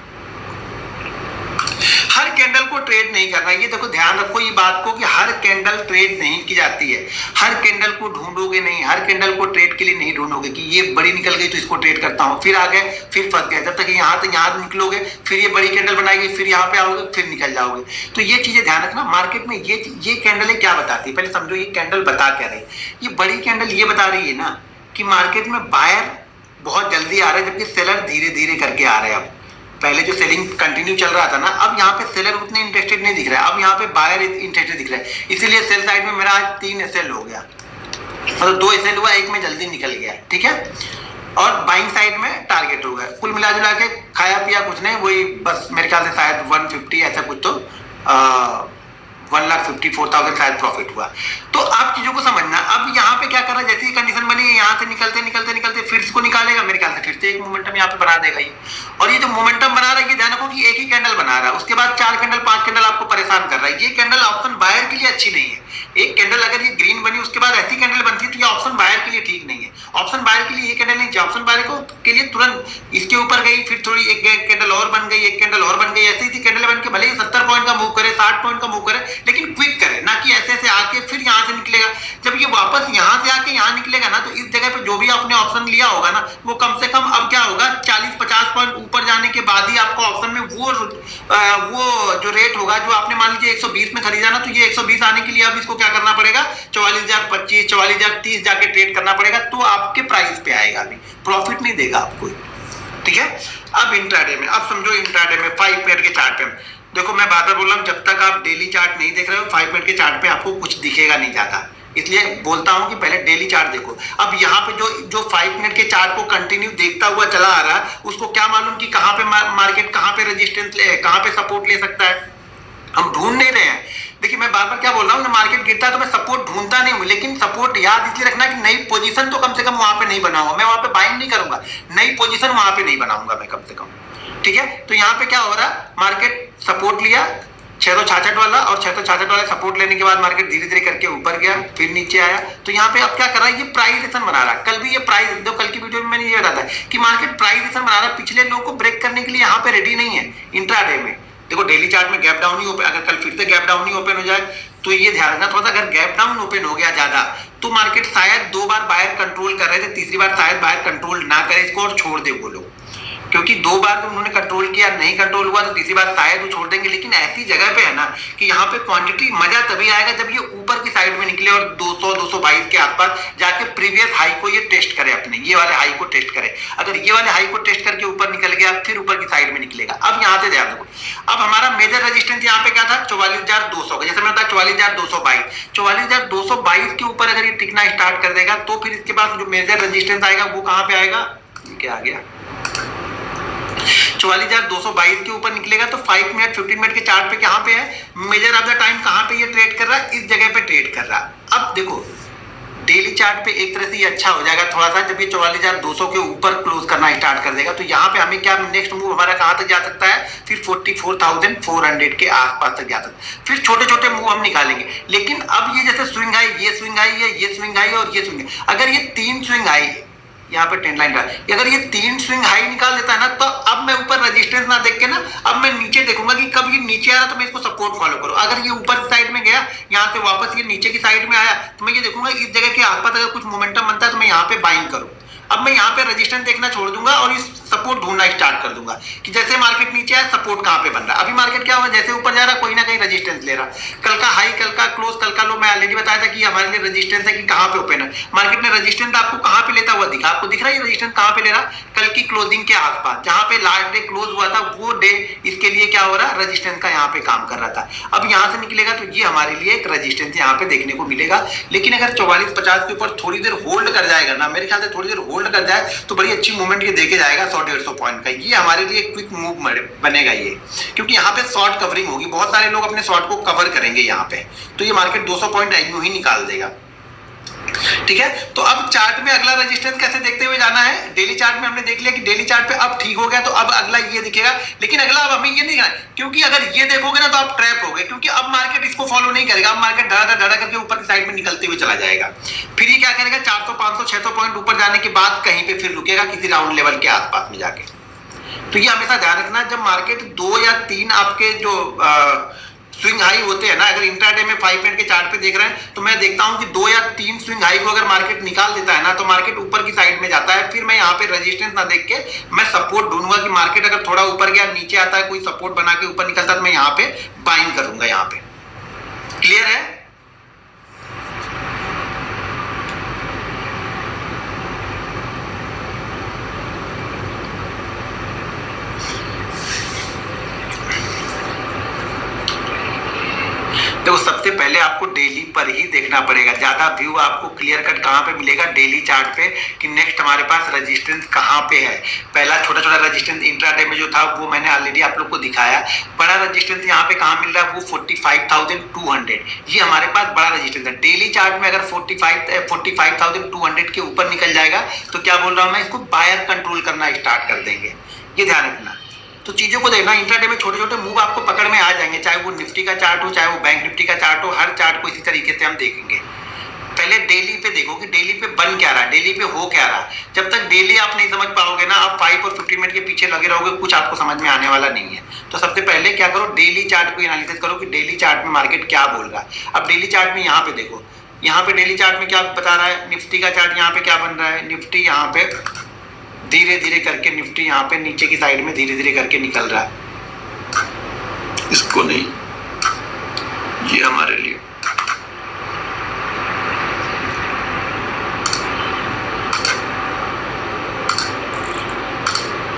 हर कैंडल को ट्रेड नहीं करना। ये देखो ध्यान रखो ये बात को कि हर कैंडल ट्रेड नहीं की जाती है। हर कैंडल को ढूंढोगे नहीं, हर कैंडल को ट्रेड के लिए नहीं ढूंढोगे कि ये बड़ी निकल गई तो इसको ट्रेड करता हूं, फिर आ गए फिर फंस गए। जब तक यहाँ निकलोगे फिर ये बड़ी कैंडल बनाएगी, फिर यहाँ पे आओगे फिर निकल जाओगे। तो ये चीजें ध्यान रखना। मार्केट में ये कैंडल क्या बताती है, पहले समझो ये कैंडल बता क्या रही। ये बड़ी कैंडल ये बता रही है ना कि मार्केट में बायर बहुत जल्दी आ रहे हैं, जबकि सेलर धीरे धीरे करके आ रहे हैं। अब पहले जो सेलिंग कंटिन्यू चल रहा था ना, अब यहाँ पे सेलर उतने इंटरेस्टेड नहीं दिख रहा है, अब यहाँ पे बायर इंटरेस्टेड दिख रहा है। इसीलिए सेल साइड में मेरा आज 3 एसएल हो गया, मतलब 2 एसएल हुआ, एक में जल्दी निकल गया। ठीक है, और बाइंग साइड में टारगेट हो गया। कुल मिला जुला के खाया पिया कुछ नहीं, वही बस मेरे ख्याल से शायद 150 ऐसा कुछ, तो 1,54,000 शायद प्रॉफिट हुआ। तो आप चीजों को समझना। अब यहाँ पे क्या कर रहा है, जैसी कंडीशन बनी है यहाँ से निकलते निकलते निकलते फिर इसको निकालेगा, मेरे ख्याल से फिर से एक मोमेंटम यहाँ पे बना देगा ये। और ये जो मोमेंटम बना रहा है, ये ध्यान रखो कि एक ही कैंडल बना रहा है, उसके बाद 4 कैंडल 5 कैंडल आपको परेशान कर रहा है। ये कैंडल ऑप्शन बायर के लिए अच्छी नहीं है। एक कैंडल अगर ये ग्रीन बनी उसके बाद ऐसी कैंडल बनती है तो ये ऑप्शन बायर के लिए ठीक नहीं है। ऑप्शन बायर के लिए ये कैंडल नहीं चाहिए। ऑप्शन बायर को के लिए तुरंत इसके ऊपर गई, फिर थोड़ी एक कैंडल और बन गई, एक कैंडल और बन गई, ऐसी ही कैंडल बन के भले ही 70 पॉइंट का मूव करे, 60 पॉइंट का मूव करे, लेकिन क्विक करे, ना कि ऐसे ऐसे आके फिर यहाँ से निकलेगा। जब ये वापस यहाँ से आके यहाँ निकलेगा ना, तो इस जगह पे जो भी आपने ऑप्शन लिया होगा ना, वो कम से कम अब क्या होगा 40-50 पॉइंट ऊपर जाने के बाद ही आपको ऑप्शन में वो जो रेट होगा, जो आपने मान लीजिए 120 में खरीदा ना, तो ये 120 आने के लिए अब इसको क्या करना पड़ेगा, 44,025, 44,030 जाके ट्रेड करना पड़ेगा, तो आपके प्राइस पे आएगा, अभी प्रॉफिट नहीं देगा आपको। ठीक है, अब इंट्राडे में, अब समझो इंट्राडे में 5 मिनट के चार्ट पे देखो, मैं बार बार बोल रहा हूँ, जब तक आप डेली चार्ट नहीं देख रहे हो 5 मिनट के चार्ट पे आपको कुछ दिखेगा नहीं ज्यादा, इसलिए बोलता हूं कि पहले डेली चार्ट देखो। अब यहाँ पे जो 5 मिनट के चार्ट को कंटिन्यू देखता हुआ चला आ रहा है, उसको क्या मालूम कि कहाँ पे मार्केट, कहाँ पे रेजिस्टेंस ले, कहाँ पे सपोर्ट ले सकता है, हम ढूंढ नहीं रहे हैं। देखिए मैं बार बार क्या बोल रहा हूँ, मार्केट गिरता है तो मैं सपोर्ट ढूंढता नहीं हूँ, लेकिन सपोर्ट याद इसलिए रखना कि नई पोजीशन तो कम से कम वहां पे नहीं बनाऊंगा, मैं वहां पे बाइंग नहीं करूंगा, नई पोजीशन वहां पे नहीं बनाऊंगा मैं कम से कम। ठीक है, तो यहाँ पे क्या हो रहा है, मार्केट सपोर्ट लिया 666 वाला, और 666 वाला सपोर्ट लेने के बाद मार्केट धीरे धीरे करके ऊपर गया, फिर नीचे आया। तो यहाँ पे अब क्या कर रहा है, ये प्राइस एक्शन बना रहा है। कल भी ये प्राइस, जो कल की वीडियो में मैंने ये बताया था कि मार्केट प्राइस एक्शन बना रहा है, पिछले लो को ब्रेक करने के लिए यहाँ पे रेडी नहीं है इंट्राडे में। देखो डेली चार्ट में गैप डाउन ही ओपन, अगर कल फिर से गैप डाउन ही ओपन हो जाए तो ये ध्यान रखना थोड़ा सा, अगर गैप डाउन ओपन हो गया ज्यादा तो मार्केट शायद 2 बार बायर कंट्रोल कर रहे थे, तीसरी बार शायद बायर कंट्रोल ना करे इसको और छोड़ दे वो लोग, क्योंकि 2 बार तो उन्होंने कंट्रोल किया, नहीं कंट्रोल हुआ तो तीसरी बार शायद वो छोड़ देंगे। लेकिन ऐसी जगह पे है ना कि यहाँ पे क्वांटिटी मजा तभी आएगा जब ये ऊपर की साइड में निकले और 200-222 के आसपास जाके प्रीवियस हाई को ये टेस्ट करे, अपने ये वाले हाई को टेस्ट करे। अगर ये वाले हाई को टेस्ट करके ऊपर निकल गया फिर ऊपर की साइड में निकलेगा। अब यहाँ से ध्यान रखो, अब हमारा मेजर रेजिस्टेंस यहाँ पे क्या था, 44,200 का, जैसे मैंने बताया 44,222, 44,222 के ऊपर अगर ये टिकना स्टार्ट कर देगा तो फिर इसके बाद जो मेजर रेजिस्टेंस आएगा वो कहाँ पे आएगा, क्या आ गया, 44,222 के ऊपर निकलेगा तो 5 मिनट 15 मिनट के चार्ट पे कहां पे है, मेजर ऑफ द टाइम कहां पे ये ट्रेड कर रहा है, इस जगह पे ट्रेड कर रहा है। अब देखो डेली चार्ट पे एक तरह से ये अच्छा हो जाएगा थोड़ा सा, जब ये 44,200 के ऊपर क्लोज करना स्टार्ट कर देगा तो यहाँ पे हमें क्या, नेक्स्ट मूव हमारा कहां तक जा सकता है, फिर 44,400 के आसपास तक जा सकता है, फिर छोटे छोटे मूव हम निकालेंगे। लेकिन अब ये जैसे स्विंग हाई, ये स्विंग हाई है, ये स्विंग हाई और ये स्विंग, अगर ये 3 स्विंग हाई, यहाँ पे ट्रेंड लाइन रहा, अगर ये 3 स्विंग हाई निकाल देता है ना, तो अब मैं ऊपर रेजिस्टेंस ना देख के ना, अब मैं नीचे देखूंगा कि कब ये नीचे आ रहा तो मैं इसको सपोर्ट फॉलो करूं। अगर ये ऊपर साइड में गया, यहाँ से वापस ये नीचे की साइड में आया, तो मैं ये देखूंगा इस जगह के आसपास अगर कुछ मोमेंटम बनता है तो मैं यहाँ पे बाइंग करूं। अब मैं यहाँ पे रेजिस्टेंस देखना छोड़ दूंगा और इस सपोर्ट ढूंढना स्टार्ट कर दूंगा कि जैसे मार्केट नीचे आया सपोर्ट कहाँ पे बन रहा है। अभी मार्केट क्या हुआ, जैसे ऊपर जा रहा कोई ना कहीं रेजिस्टेंस ले रहा, कल का हाई, कल का क्लोज, कल का लो, मैं ऑलरेडी बताया था कि हमारे लिए रेजिस्टेंस है कि कहाँ पे ओपन है। मार्केट ने रेजिस्टेंस आपको कहाँ पे लेता हुआ दिखा, आपको दिख रहा है रेजिस्टेंस कहाँ पे ले रहा, कल की क्लोजिंग के आसपास, जहाँ पे लास्ट डे क्लोज हुआ था वो डे इसके लिए क्या हो रहा है, रेजिस्टेंस का यहाँ पे काम कर रहा था। अब यहाँ से निकलेगा तो ये हमारे लिए एक रेजिस्टेंस यहाँ पे देखने को मिलेगा। लेकिन अगर 44-50 के ऊपर थोड़ी देर होल्ड कर जाएगा ना, मेरे ख्याल से थोड़ी देर होल्ड कर जाए तो बड़ी अच्छी मूवमेंट ये देके जाएगा 100-150 पॉइंट का, ये हमारे लिए क्विक मूव बनेगा ये, क्योंकि यहाँ पे शॉर्ट कवरिंग होगी, बहुत सारे लोग अपने शॉर्ट को कवर करेंगे यहाँ पे, तो ये मार्केट 200 पॉइंट यूं ही निकाल देगा। ठीक है, तो अब चार्ट में अगला रेजिस्टेंस कैसे देखते हुए जाना है, डेली चार्ट में हमने देख लिया कि डेली चार्ट पे अब ठीक हो गया तो अब अगला ये दिखेगा। लेकिन अगला अब हमें ये नहीं दिखना, क्योंकि अगर ये देखोगे ना तो आप ट्रैप हो गए, क्योंकि अब मार्केट इसको फॉलो नहीं करेगा, अब मार्केट धड़ा करके ऊपर की साइड में निकलते हुए चला जाएगा। फिर ये क्या करेगा, 400 500 600 पॉइंट ऊपर जाने के बाद कहीं पे फिर रुकेगा किसी राउंड लेवल के आसपास में जाके। तो ये हमेशा ध्यान रखना, जब मार्केट 2 या 3 आपके जो स्विंग हाई होते हैं ना, अगर इंट्राडे में 5 मिनट के चार्ट पे देख रहे हैं तो मैं देखता हूं कि 2 या 3 स्विंग हाई को अगर मार्केट निकाल देता है ना तो मार्केट ऊपर की साइड में जाता है। फिर मैं यहाँ पे रेजिस्टेंस ना देख के मैं सपोर्ट ढूंढूंगा कि मार्केट अगर थोड़ा ऊपर गया, नीचे आता है, कोई सपोर्ट बना के ऊपर निकलता है तो मैं यहाँ पे बाइंग करूंगा। यहाँ पे क्लियर है? देखो सबसे पहले आपको डेली पर ही देखना पड़ेगा, ज्यादा व्यू आपको क्लियर कट कहां पे मिलेगा, डेली चार्ट पे, कि नेक्स्ट हमारे पास रेजिस्टेंस कहां पे है। पहला छोटा छोटा रेजिस्टेंस इंट्राडे में जो था वो मैंने ऑलरेडी आप लोग को दिखाया। बड़ा रेजिस्टेंस यहाँ पे कहां मिल रहा है, वो 45,200, ये हमारे पास बड़ा रेजिस्टेंस है। डेली चार्ट में अगर 45,200 के ऊपर निकल जाएगा तो क्या बोल रहा हूं मैं, इसको बायर कंट्रोल करना स्टार्ट कर देंगे, ये ध्यान रखना। तो चीजों को देखना, इंट्राडे में छोटे छोटे मूव आपको पकड़ में आ जाएंगे, चाहे वो निफ्टी का चार्ट हो, चाहे वो बैंक निफ्टी का चार्ट हो, हर चार्ट को इसी तरीके से हम देखेंगे। पहले डेली पे देखो कि डेली पे बन क्या रहा, डेली पे हो क्या रहा। जब तक डेली आप नहीं समझ पाओगे ना, आप 5 और 15 मिनट के पीछे लगे रहोगे, कुछ आपको समझ में आने वाला नहीं है। तो सबसे पहले क्या करो, डेली चार्ट को एनालिसिस करो कि डेली चार्ट में मार्केट क्या बोल रहा है। अब डेली चार्ट में यहाँ पे देखो, यहाँ पे डेली चार्ट में क्या बता रहा है, निफ्टी का चार्ट यहाँ पे क्या बन रहा है, निफ्टी यहाँ पे धीरे धीरे करके निफ्टी यहाँ पे नीचे की साइड में धीरे धीरे करके निकल रहा है। इसको नहीं, ये हमारे लिए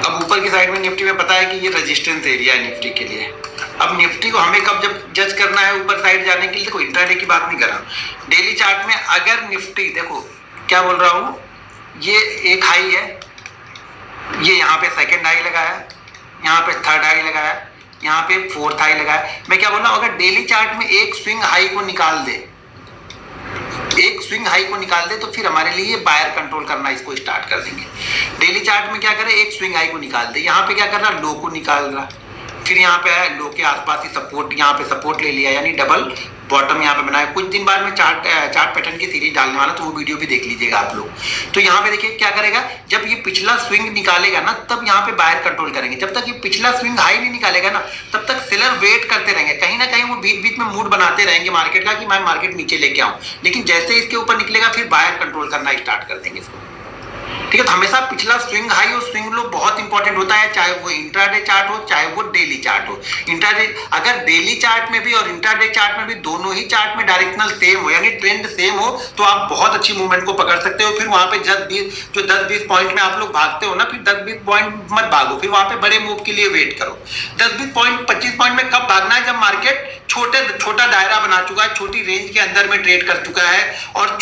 अब ऊपर की साइड में निफ्टी में पता है कि ये रेजिस्टेंस एरिया है निफ्टी के लिए। अब निफ्टी को हमें कब जब जज करना है ऊपर साइड जाने के लिए, देखो इंट्राडे की बात नहीं कर रहा हूं, डेली चार्ट में अगर निफ्टी, देखो क्या बोल रहा हूं, ये एक हाई है, ये यहाँ पे सेकंड हाई लगाया, यहाँ पे थर्ड हाई लगाया, यहाँ पे फोर्थ हाई लगाया। मैं क्या बोल रहा हूँ, अगर डेली चार्ट में एक स्विंग हाई को निकाल दे, एक स्विंग हाई को निकाल दे, तो फिर हमारे लिए बायर कंट्रोल करना इसको स्टार्ट कर देंगे। डेली चार्ट में क्या करे, एक स्विंग हाई को निकाल दे, यहाँ पे क्या कर रहा, लो को निकाल रहा, फिर यहाँ पे आया लो के आसपास ही सपोर्ट, यहाँ पे सपोर्ट ले लिया, यानी डबल बॉटम यहाँ पे बनाया। कुछ दिन बाद में चार्ट पैटर्न की सीरीज डालने वाला, तो वो वीडियो भी देख लीजिएगा आप लोग। तो यहाँ पे देखिए क्या करेगा, जब ये पिछला स्विंग निकालेगा ना, तब यहाँ पे बायर कंट्रोल करेंगे। जब तक ये पिछला स्विंग हाई नहीं निकालेगा ना, तब तक सेलर वेट करते रहेंगे, कहीं ना कहीं वो बीच बीच में मूड बनाते रहेंगे मार्केट का कि मैं मार्केट नीचे लेके आऊं। लेकिन जैसे इसके ऊपर निकलेगा, फिर बायर कंट्रोल करना स्टार्ट कर देंगे इसको। ठीक है, तो हमेशा पिछला स्विंग हाई और स्विंग लो बहुत इंपॉर्टेंट होता है, चाहे वो इंट्राडे चार्ट हो, चाहे वो डेली चार्ट हो। इंट्राडे, अगर डेली चार्ट में भी और इंट्राडे चार्ट में भी, दोनों ही चार्ट में डायरेक्शनल सेम हो, यानी ट्रेंड सेम हो, तो आप बहुत अच्छी मूवमेंट को पकड़ सकते हो। फिर वहां पे 10-20 पॉइंट में आप लोग भागते हो ना, फिर 10-20 पॉइंट मत भागो, फिर वहां पे बड़े मूव के लिए वेट करो। 10-20 पॉइंट 25 पॉइंट में कब भागना है, जब मार्केट छोटा दायरा बना चुका है, छोटी रेंज के अंदर में ट्रेड कर चुका है, और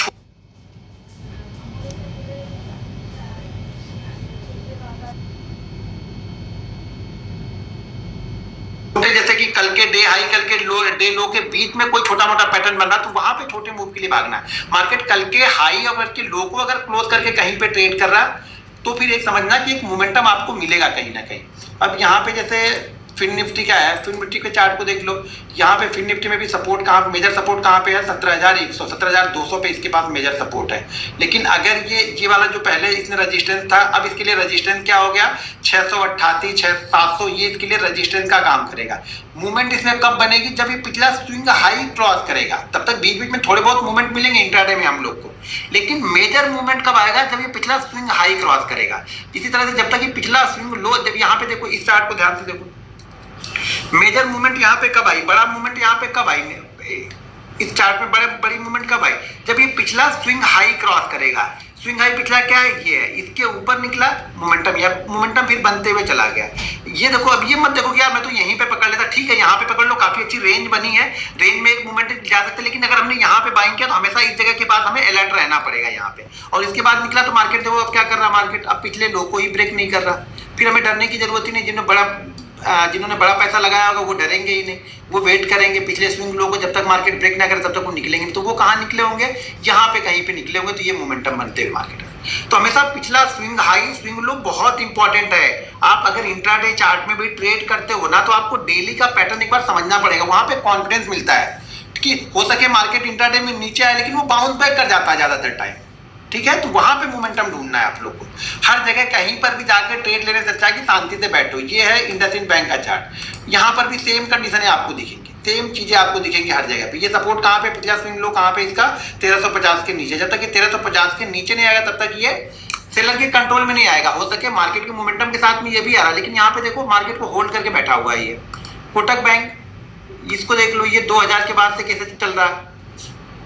जैसे कि कल के डे हाई, कल के डे लो के बीच में कोई छोटा मोटा पैटर्न बन रहा, तो वहां पे छोटे मूव के लिए भागना है। मार्केट कल के हाई और के लो को अगर क्लोज करके कहीं पे ट्रेड कर रहा, तो फिर एक समझना कि एक मोमेंटम आपको मिलेगा कहीं ना कहीं। अब यहाँ पे जैसे फिन निफ्टी क्या है, फिन निफ्टी के चार्ट को देख लो, यहाँ पे फिन निफ्टी में भी सपोर्ट कहाँ, मेजर सपोर्ट कहाँ पे है, 17,100 17,200 पे इसके पास मेजर सपोर्ट है। लेकिन अगर ये वाला जो पहले इसने रेजिस्टेंस था, अब इसके लिए रेजिस्टेंस क्या हो गया, 688 700, ये इसके लिए रेजिस्टेंस का काम करेगा। मूवमेंट इसमें कब बनेगी, जब ये पिछला स्विंग हाई क्रॉस करेगा, तब तक बीच बीच में थोड़े बहुत मूवमेंट मिलेंगे इंट्राडे में हम लोग को। लेकिन मेजर मूवमेंट कब आएगा, जब ये पिछला स्विंग हाई क्रॉस करेगा। इसी तरह से जब तक ये पिछला स्विंग लो, जब यहाँ पे देखो, इस चार्ट को ध्यान से देखो, मेजर मूवमेंट यहाँ पे कब आई, बड़ा मूवमेंट यहाँ पे कब आई, इस चार्ट में बड़ी मूवमेंट कब आई, जब ये पिछला स्विंग हाई क्रॉस करेगा। स्विंग हाई पिछला क्या है, ये है, इसके ऊपर निकला मोमेंटम, या मोमेंटम फिर बनते हुए चला गया। ये देखो, अब ये मत देखो कि यार मैं तो यहीं पे पकड़ लेता, ठीक है यहाँ पे पकड़ लो, काफी अच्छी रेंज बनी है, रेंज में एक मूवमेंट जा सकते, लेकिन अगर हमने यहाँ पे बाइंग किया, तो हमेशा इस जगह के पास हमें अलर्ट रहना पड़ेगा यहाँ पे। और इसके बाद निकला तो मार्केट देखो अब क्या कर रहा, मार्केट अब पिछले लो को ही ब्रेक नहीं कर रहा, फिर हमें डरने की जरूरत ही नहीं। जिन्होंने बड़ा पैसा लगाया होगा वो डरेंगे ही नहीं, वो वेट करेंगे पिछले स्विंग लो को, जब तक मार्केट ब्रेक ना करे तब तक वो निकलेंगे। तो वो कहाँ निकले होंगे, यहाँ पे कहीं पे निकले होंगे, तो ये मोमेंटम बनते हुए मार्केट है। तो हमेशा पिछला स्विंग हाई स्विंग लो बहुत इंपॉर्टेंट है। आप अगर इंट्राडे चार्ट में भी ट्रेड करते हो ना, तो आपको डेली का पैटर्न एक बार समझना पड़ेगा, वहां पे कॉन्फिडेंस मिलता है कि हो सके मार्केट इंट्राडे में नीचे आए, लेकिन वो बाउंस बैक कर जाता है ज्यादातर टाइम। ठीक है, तो वहां पे मोमेंटम ढूंढना है आप लोग को। हर जगह कहीं पर भी जाकर ट्रेड लेने से अच्छा है कि शांति से बैठो। ये है इंडसइंड बैंक का चार्ट, यहाँ पर भी सेम कंडीशन है, आपको दिखेंगी सेम चीजें आपको दिखेंगी हर जगह पे। ये सपोर्ट कहाँ पे, 50 स्विंग लो कहाँ पे इसका, 1350 के नीचे। जब तक ये 1350 के नीचे नहीं आएगा, तब तक ये सेलर के कंट्रोल में नहीं आएगा। हो सके मार्केट के मोमेंटम के साथ में ये भी आ रहा है, लेकिन यहाँ पे देखो मार्केट को होल्ड करके बैठा हुआ है। ये कोटक बैंक, इसको देख लो, ये 2000 के बाद से कैसे चल रहा है,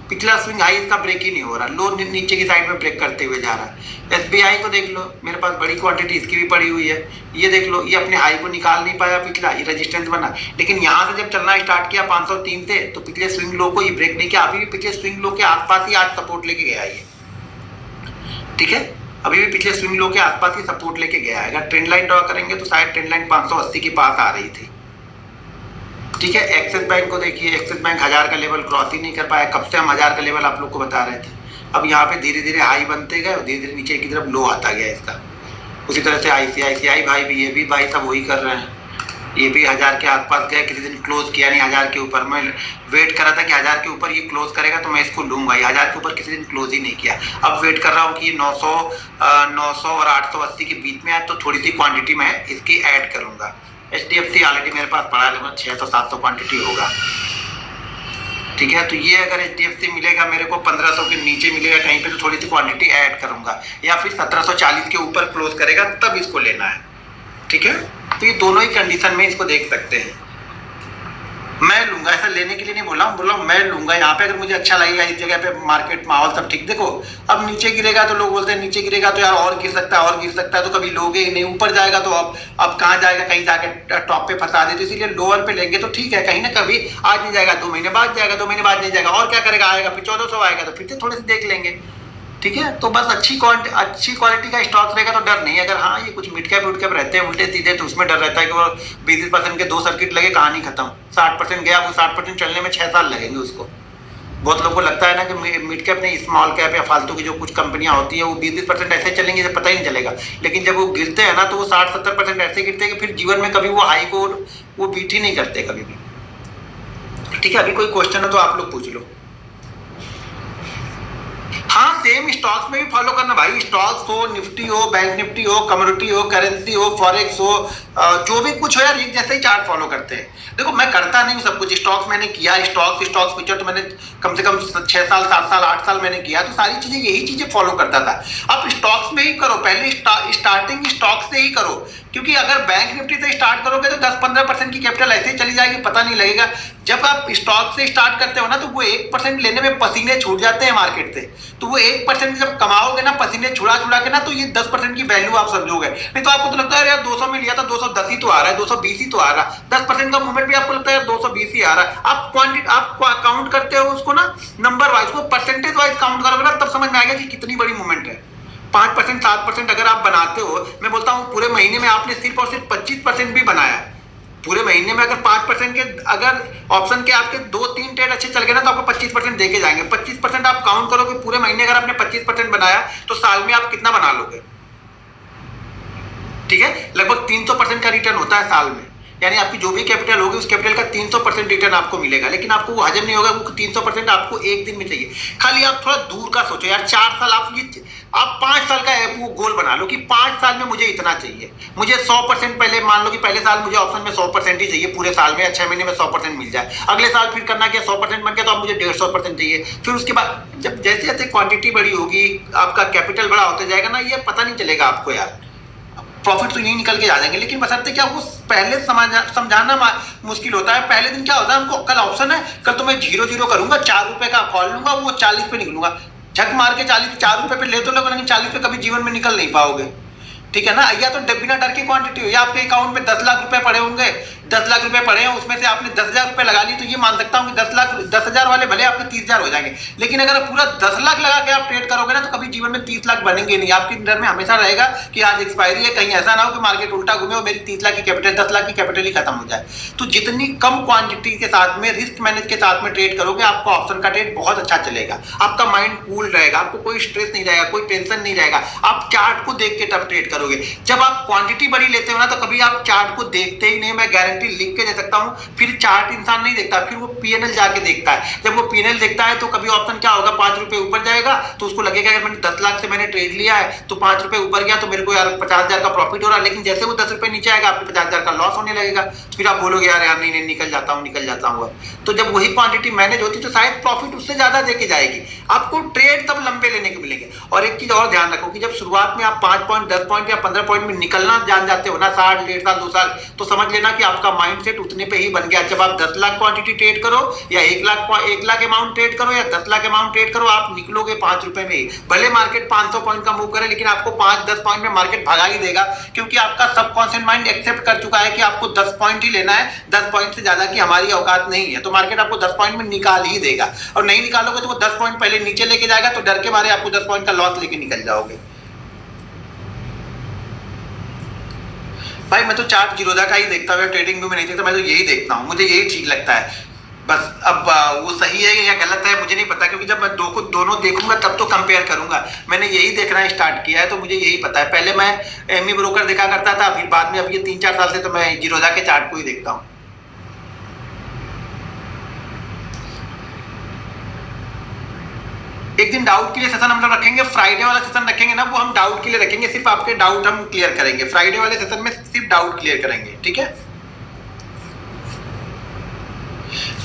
पिछला स्विंग हाई इसका ब्रेक ही नहीं हो रहा, लो नीचे की साइड में ब्रेक करते हुए जा रहा है। SBI को देख लो, मेरे पास बड़ी क्वांटिटी इसकी भी पड़ी हुई है। ये देख लो, ये अपने हाई को निकाल नहीं पाया, पिछला ये रेजिस्टेंस बना, लेकिन यहाँ से जब चलना स्टार्ट किया 503 से, तो पिछले स्विंग लो को ये ब्रेक नहीं किया। अभी भी पिछले स्विंग लो के आसपास ही आज सपोर्ट लेके गया ये। ठीक है, अभी भी पिछले स्विंग लो के आसपास ही सपोर्ट लेके गया है। अगर ट्रेंड लाइन ड्रॉ करेंगे तो शायद ट्रेंड लाइन 580 के पास आ रही थी। ठीक है, एक्सिस बैंक को देखिए, एक्सिस बैंक 1000 का लेवल क्रॉस ही नहीं कर पाया। कब से हम 1000 का लेवल आप लोग को बता रहे थे। अब यहाँ पे धीरे धीरे हाई बनते गए और धीरे धीरे नीचे की तरफ लो आता गया इसका। उसी तरह से ICICI भाई भी, ये भी भाई सब वही कर रहे हैं। ये भी 1000 के आसपास गया, किसी दिन क्लोज किया नहीं 1000 के ऊपर। मैं वेट कर रहा था कि 1000 के ऊपर ये क्लोज करेगा तो मैं इसको लूंगा, ये 1000 के ऊपर किसी दिन क्लोज ही नहीं किया। अब वेट कर रहा हूँ कि 900 और 880 के बीच में आए, तो थोड़ी सी क्वांटिटी मैं इसकी ऐड करूंगा। HDFC ऑलरेडी मेरे पास पड़ा है, 600-700 क्वांटिटी होगा। ठीक है। तो ये अगर HDFC मिलेगा मेरे को 1500 के नीचे मिलेगा कहीं पे, तो थोड़ी सी क्वांटिटी ऐड करूंगा, या फिर 1740 के ऊपर क्लोज करेगा तब इसको लेना है। ठीक है, तो ये दोनों ही कंडीशन में इसको देख सकते हैं। मैं लूंगा, ऐसा लेने के लिए नहीं बोल रहा हूँ मैं लूंगा यहाँ पे, अगर मुझे अच्छा लगेगा इस जगह पे, मार्केट माहौल सब ठीक। देखो अब नीचे गिरेगा तो लोग बोलते हैं नीचे गिरेगा तो यार और गिर सकता है, और गिर सकता है, तो कभी लोगे ही नहीं। ऊपर जाएगा तो अब कहाँ जाएगा, कहीं जाके टॉप पे फंसा दे, तो इसीलिए लोअर पे लेंगे तो ठीक है। कहीं ना कभी आज नहीं जाएगा, 2 महीने बाद जाएगा, 2 महीने बाद नहीं जाएगा, और क्या करेगा, आएगा फिर 1400 आएगा, तो फिर से थोड़े से देख लेंगे। ठीक है, तो बस अच्छी क्वालिटी का स्टॉक रहेगा तो डर नहीं है। अगर हाँ ये कुछ मिड कैप रहते हैं उल्टे सीधे, तो उसमें डर रहता है कि वो 20% के 2 सर्किट लगे, कहानी खत्म। 60% गया, वो 60% चलने में 6 साल लगेंगे उसको। बहुत लोगों को लगता है ना कि मिड कैप नहीं, स्मॉल कैप या फालतू की जो कुछ कंपनियां होती है वो 20% ऐसे चलेंगे जब पता ही नहीं चलेगा, लेकिन जब वो गिरते हैं ना तो वो 60-70% ऐसे गिरते हैं कि फिर जीवन में कभी वो हाई को वो बीट ही नहीं करते कभी भी। ठीक है, अभी कोई क्वेश्चन हो तो आप लोग पूछ लो। हाँ, सेम स्टॉक्स में भी फॉलो करना भाई। स्टॉक्स हो, निफ्टी हो, बैंक निफ्टी हो, कमोडिटी हो, करेंसी हो, फॉरेक्स हो, जो भी कुछ हो यार, एक जैसे ही चार्ट फॉलो करते हैं। देखो मैं करता नहीं हूँ सब कुछ। स्टॉक्स मैंने किया, स्टॉक्स फ्यूचर तो मैंने कम से कम 6 साल 7 साल 8 साल मैंने किया, तो सारी चीजें यही चीजें फॉलो करता था। अब स्टॉक्स में ही करो, पहले स्टार्टिंग स्टॉक्स से ही करो, क्योंकि अगर बैंक निफ्टी से स्टार्ट करोगे तो 10-15% की कैपिटल ऐसे ही चली जाएगी, पता नहीं लगेगा। जब आप स्टॉक से स्टार्ट करते हो ना तो वो 1% लेने में पसीने छूट जाते हैं मार्केट से, तो वो 1% जब कमाओगे ना पसीने छुड़ा के ना, तो ये 10% की वैल्यू आप समझोगे। नहीं तो आपको तो लगता है यार 200 में लिया था 210 ही तो आ रहा है, 220 ही तो आ रहा है। 10% का मूवमेंट भी आपको लगता है यार 220 ही आ रहा है। आप काउंट करते हो उसको ना नंबर वाइज, को परसेंटेज वाइज काउंट करोगे ना, तब समझ में आएगा कि कितनी बड़ी मूवमेंट है। 5% 7% अगर आप बनाते हो, मैं बोलता हूँ पूरे महीने में आपने सिर्फ और सिर्फ 25% भी बनाया। पूरे महीने में अगर 5% के अगर ऑप्शन के आपके 2-3 ट्रेड अच्छे चल गए ना, तो आपको 25% देके जाएंगे। 25% आप काउंट करोगे पूरे महीने, अगर आपने 25% बनाया तो साल में आप कितना बना लोगे? ठीक है, लगभग 300% का रिटर्न होता है साल में। यानी आपकी जो भी कैपिटल होगी उस कैपिटल का 300% रिटर्न आपको मिलेगा, लेकिन आपको वो हजम नहीं होगा। वो 300% आपको एक दिन में चाहिए। खाली आप थोड़ा दूर का सोचो यार, 4 साल आप 5 साल का वो गोल बना लो कि 5 साल में मुझे इतना चाहिए। मुझे 100% पहले मान लो कि पहले साल मुझे ऑप्शन में 100% ही चाहिए पूरे साल में, 6 महीने में 100% मिल जाए। अगले साल फिर करना क्या, 100% बन गया तो अब मुझे 150% चाहिए। फिर उसके बाद जब जैसे जैसे क्वांटिटी बड़ी होगी, आपका कैपिटल बड़ा होता जाएगा ना, ये पता नहीं चलेगा आपको यार, प्रॉफिट तो यही निकल के आ जाएंगे। लेकिन बशर्ते क्या, वो पहले समझाना मुश्किल होता है। पहले दिन क्या होता है, हमको कल ऑप्शन है, कल तो मैं 0-0 करूंगा, 4 रुपए का कॉल लूंगा, वो 40 पे निकलूंगा। झक मार के 4 रुपए पे ले तो लोगे, लेकिन 40 पे कभी जीवन में निकल नहीं पाओगे। ठीक है ना, या तो बिना डर की क्वांटिटी हो, या आपके अकाउंट में 10 लाख रुपए पड़े होंगे, 10 लाख रुपए पड़े हैं, उसमें से आपने 10,000 रुपए लगा ली, तो ये मान सकता हूँ कि 10,000 वाले भले आपके 30,000 हो जाएंगे। लेकिन अगर पूरा 10 लाख लगा के आप ट्रेड करोगे ना, तो कभी जीवन में 30 लाख बनेंगे नहीं। आपके डर में हमेशा रहेगा कि आज एक्सपायरी है, कहीं ऐसा ना हो कि मार्केट उल्टा घूमे और मेरी 30 लाख की कैपिटल 10 लाख की कैपिटल ही खत्म हो जाए। तो जितनी कम क्वांटिटी के साथ में, रिस्क मैनेज के साथ में ट्रेड करोगे, आपका ऑप्शन का ट्रेड बहुत अच्छा चलेगा। आपका माइंड कूल रहेगा, आपको कोई स्ट्रेस नहीं रहेगा, कोई टेंशन नहीं रहेगा। आप चार्ट को देख के तब ट्रेड करोगे। जब आप क्वांटिटी बड़ी लेते हो ना, तो कभी आप चार्ट को देखते ही नहीं। मैं गारंटी लिख के दे सकता हूं। फिर चार्ट इंसान नहीं देखता, फिर वो पीएनएल जाके देखता है। जब वो पीएनएल देखता है तो कभी ऑप्शन क्या होगा, 5 रुपए ऊपर जाएगा तो उसको लगेगा अगर मैंने 10 लाख से मैंने ट्रेड लिया है तो 5 रुपए ऊपर गया तो मेरे को यार 50,000 का प्रॉफिट हो रहा है। लेकिन जैसे वो 10 रुपए नीचे आएगा, आपको 50,000 का लॉस होने लगेगा। फिर आप बोलोगे यार नहीं निकल जाता हूँ। तो जब वही क्वांटिटी मैनेज होती तो शायद प्रॉफिट उससे ज्यादा देके जाएगी। आपको ट्रेड तब लंबे लेने के मिलेंगे। और एक चीज और ध्यान रखो कि जब शुरुआत में आप 5 पॉइंट 10 पॉइंट या 15 पॉइंट में निकलना जान जाते हो ना, 60 1.5 साल 2 साल, तो समझ लेना कि आपका माइंडसेट उतने पे ही बन गया। जब आप 10 लाख क्वांटिटी ट्रेड करो या 1 लाख अमाउंट ट्रेड करो या 10 लाख अमाउंट ट्रेड करो, आप निकलोगे 5 रुपए में ही। भले मार्केट 500 पॉइंट का मूव करे, लेकिन आपको 5-10 पॉइंट में मार्केट भगा ही देगा, क्योंकि आपका सबकॉन्शियस माइंड एक्सेप्ट कर चुका है कि आपको 10 पॉइंट ही लेना है। 10 पॉइंट से ज्यादा की हमारी औकात नहीं है, तो मार्केट आपको 10 पॉइंट में निकाल ही देगा। और नहीं निकालोगे तो वो 10 पॉइंट पहले नीचे लेके जाएगा, तो डर के मारे आपको 10 पॉइंट का लॉस लेके निकल जाओगे। भाई मैं तो चार्ट जीरोधा का ही देखता हूँ, ट्रेडिंग व्यू में नहीं देखता। मैं तो यही देखता हूँ, मुझे यही ठीक लगता है बस। अब वो सही है या गलत है मुझे नहीं पता, क्योंकि जब मैं दोनों देखूंगा तब तो कंपेयर करूंगा। मैंने यही देखना स्टार्ट किया है तो मुझे यही पता है। पहले मैं एमी ब्रोकर देखा करता था, फिर बाद में अब ये 3-4 साल से तो मैं जीरोधा के चार्ट को ही देखता हूँ। एक दिन डाउट के लिए सेशन हम लोग रखेंगे, फ्राइडे वाला सेशन रखेंगे ना, वो हम डाउट के लिए रखेंगे। सिर्फ आपके डाउट हम क्लियर करेंगे फ्राइडे वाले सेशन में, सिर्फ डाउट क्लियर करेंगे। ठीक है,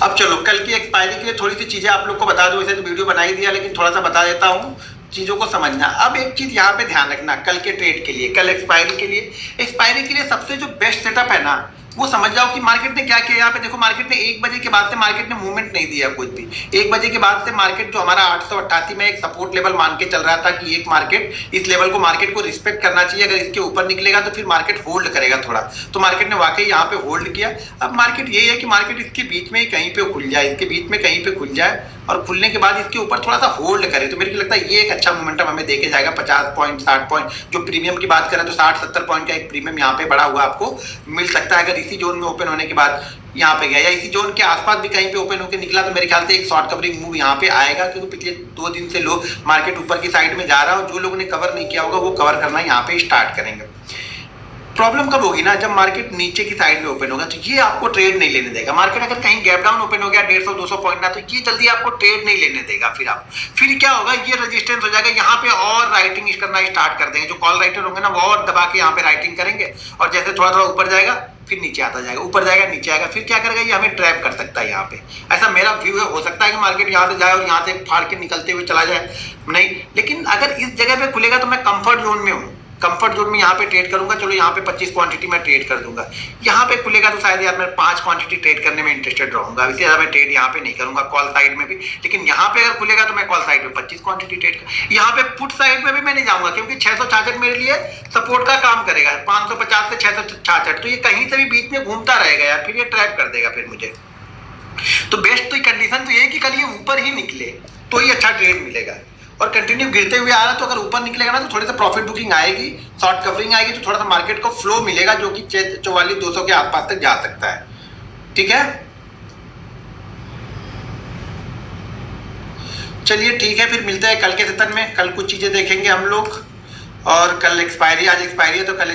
अब चलो कल की एक्सपायरी के लिए थोड़ी सी चीजें आप लोग को बता दूं। वैसे तो वीडियो बना ही दिया, लेकिन थोड़ा सा बता देता हूँ चीजों को समझना। अब एक चीज यहाँ पे ध्यान रखना, कल के ट्रेड के लिए, कल एक्सपायरी के लिए सबसे जो बेस्ट सेटअप है ना, वो समझ जाओ कि मार्केट ने क्या किया। यहाँ पे देखो, मार्केट ने 1 बजे के बाद से मार्केट ने मूवमेंट नहीं दिया कुछ भी। 1 बजे के बाद से मार्केट जो हमारा 888 में एक सपोर्ट लेवल मान के चल रहा था कि एक मार्केट इस लेवल को मार्केट को रिस्पेक्ट करना चाहिए, अगर इसके ऊपर निकलेगा तो फिर मार्केट होल्ड करेगा थोड़ा। तो मार्केट ने वाकई यहाँ पे होल्ड किया। अब मार्केट यही है कि मार्केट इसके बीच में ही कहीं पे खुल जाए, इसके बीच में कहीं पे खुल जाए और खुलने के बाद इसके ऊपर थोड़ा सा होल्ड करे, तो मेरे को लगता है ये एक अच्छा मोमेंटम हमें देके जाएगा। 50 पॉइंट 60 पॉइंट जो प्रीमियम की बात करें तो 60-70 पॉइंट का एक प्रीमियम यहाँ पे बढ़ा हुआ आपको मिल सकता है, अगर इसी जोन में ओपन होने के बाद यहाँ पे गया या इसी जोन के आसपास भी कहीं पे ओपन होकर निकला तो मेरे ख्याल से एक शॉर्ट कवरिंग मूव यहाँ पे आएगा, क्योंकि पिछले 2 दिन से लोग मार्केट ऊपर की साइड में जा रहा है और जो लोगों ने कवर नहीं किया होगा वो कवर करना यहाँ पे स्टार्ट करेंगे। प्रॉब्लम कब होगी ना, जब मार्केट नीचे की साइड में ओपन होगा तो ये आपको ट्रेड नहीं लेने देगा। मार्केट अगर कहीं गैप डाउन ओपन हो गया 150-200 पॉइंट ना, तो ये जल्दी आपको ट्रेड नहीं लेने देगा। फिर क्या होगा, ये रेजिस्टेंस हो जाएगा, यहाँ पे और राइटिंग करना स्टार्ट कर देंगे। जो कॉल राइटर होंगे ना वो और दबा के यहाँ पे राइटिंग करेंगे और जैसे थोड़ा थोड़ा ऊपर जाएगा फिर नीचे आता जाएगा, ऊपर जाएगा नीचे आएगा, फिर क्या करेगा ये हमें ट्रैप कर सकता है यहाँ पे। ऐसा मेरा व्यू है। हो सकता है कि मार्केट यहाँ से जाए और यहाँ से फाड़ के निकलते हुए चला जाए, नहीं, लेकिन अगर इस जगह पे खुलेगा तो मैं कंफर्ट जोन में हूँ। कंफर्ट जोन में यहाँ पे ट्रेड करूंगा। चलो यहाँ पे 25 क्वांटिटी मैं ट्रेड कर दूंगा। यहाँ पे खुलेगा तो शायद यार मैं 5 क्वांटिटी ट्रेड करने में इंटरेस्टेड रहूंगा। इससे ज्यादा मैं ट्रेड यहाँ पे नहीं करूंगा कॉल साइड में भी, लेकिन यहाँ पे अगर खुलेगा तो मैं कॉल साइड में 25 क्वांटिटी ट्रेड कर। यहाँ पे पुट साइड में भी मैं नहीं जाऊंगा, क्योंकि 666 मेरे लिए सपोर्ट का काम करेगा, 550 से 666, तो ये कहीं से भी बीच में घूमता रहेगा यार, फिर ये ट्रैप कर देगा फिर मुझे। तो बेस्ट तो कंडीशन तो ये है कि कल ये ऊपर ही निकले तो ही अच्छा ट्रेड मिलेगा, और कंटिन्यू गिरते हुए आ रहा तो अगर ऊपर निकलेगा ना तो थोड़ी सा प्रॉफिट बुकिंग आएगी, शॉर्ट कवरिंग आएगी, तो थोड़ा सा मार्केट को फ्लो मिलेगा जो कि 44-200 के आसपास तक जा सकता है। ठीक है, चलिए ठीक है, फिर मिलते हैं कल के सेशन में। कल कुछ चीजें देखेंगे हम लोग, और कल एक्सपायरी, आज एक्सपायरी है तो कल